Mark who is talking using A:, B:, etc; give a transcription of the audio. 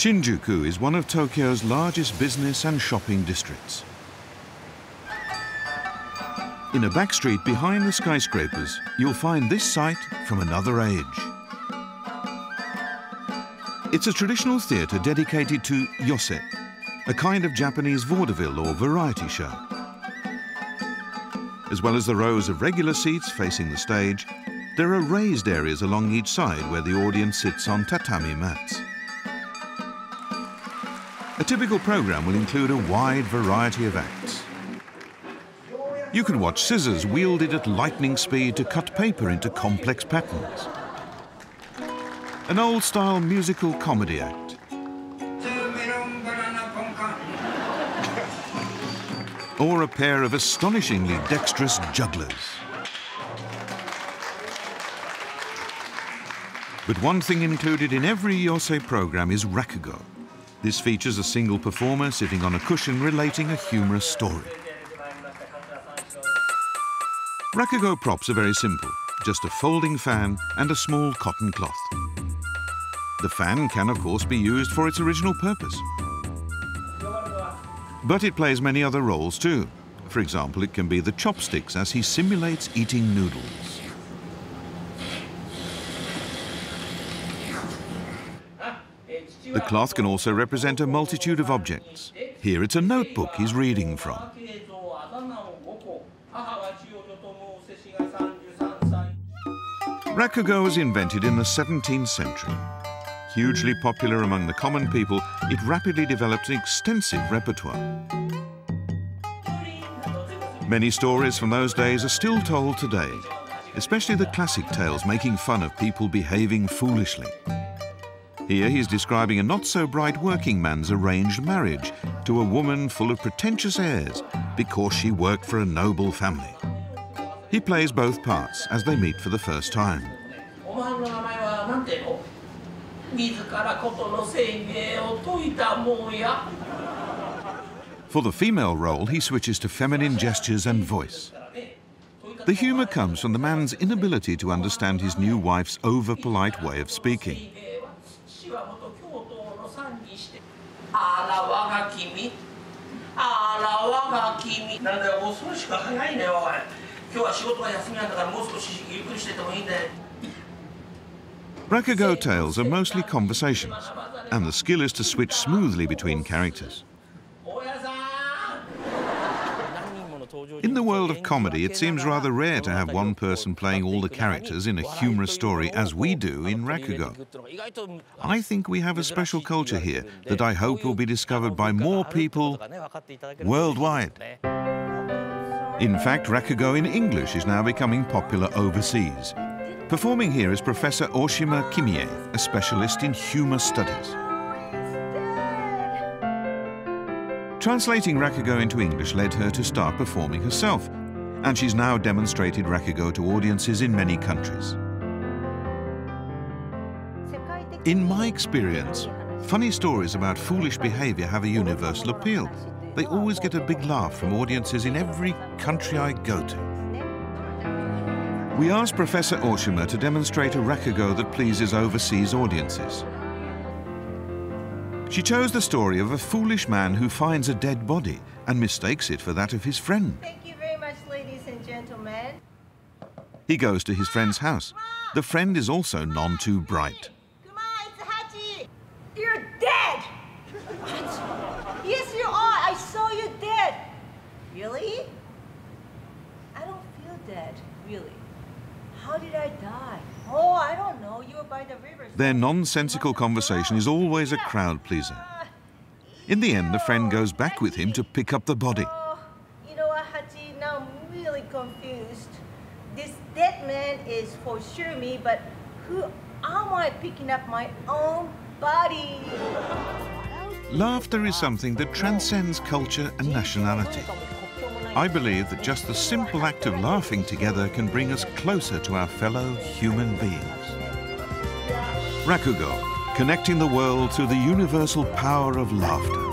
A: Shinjuku is one of Tokyo's largest business and shopping districts. In a back street behind the skyscrapers, you'll find this site from another age. It's a traditional theatre dedicated to yose, a kind of Japanese vaudeville or variety show. As well as the rows of regular seats facing the stage, there are raised areas along each side where the audience sits on tatami mats. A typical program will include a wide variety of acts. You can watch scissors wielded at lightning speed to cut paper into complex patterns. An old-style musical comedy act. Or a pair of astonishingly dexterous jugglers. But one thing included in every yose program is Rakugo. This features a single performer sitting on a cushion relating a humorous story. Rakugo props are very simple, just a folding fan and a small cotton cloth. The fan can, of course, be used for its original purpose. But it plays many other roles too. For example, it can be the chopsticks as he simulates eating noodles. The cloth can also represent a multitude of objects. Here it's a notebook he's reading from. Rakugo was invented in the 17th century. Hugely popular among the common people, it rapidly developed an extensive repertoire. Many stories from those days are still told today, especially the classic tales making fun of people behaving foolishly. Here he's describing a not-so-bright working man's arranged marriage to a woman full of pretentious airs because she worked for a noble family. He plays both parts as they meet for the first time. For the female role, he switches to feminine gestures and voice. The humour comes from the man's inability to understand his new wife's over-polite way of speaking. Rakugo tales are mostly conversations, and the skill is to switch smoothly between characters. In the world of comedy, it seems rather rare to have one person playing all the characters in a humorous story as we do in Rakugo. I think we have a special culture here that I hope will be discovered by more people worldwide. In fact, Rakugo in English is now becoming popular overseas. Performing here is Professor Oshima Kimie, a specialist in humour studies. Translating Rakugo into English led her to start performing herself, and she's now demonstrated Rakugo to audiences in many countries. In my experience, funny stories about foolish behaviour have a universal appeal. They always get a big laugh from audiences in every country I go to. We asked Professor Oshima to demonstrate a Rakugo that pleases overseas audiences. She chose the story of a foolish man who finds a dead body and mistakes it for that of his friend.
B: Thank you very much, ladies and gentlemen.
A: He goes to his friend's house. The friend is also none too bright.
B: Come on, it's Hachi. You're dead! What? Yes, you are. I saw you dead. Really? I don't feel dead, really. How did I die? Oh, I don't know. You were by the river.
A: Their nonsensical conversation is always a crowd pleaser. In the end, the friend goes back with him to pick up the body.
B: You know what, Hachi? Now I'm really confused. This dead man is for sure me, but who am I picking up my own body?
A: Laughter is something that transcends culture and nationality. I believe that just the simple act of laughing together can bring us closer to our fellow human beings. Rakugo, connecting the world through the universal power of laughter.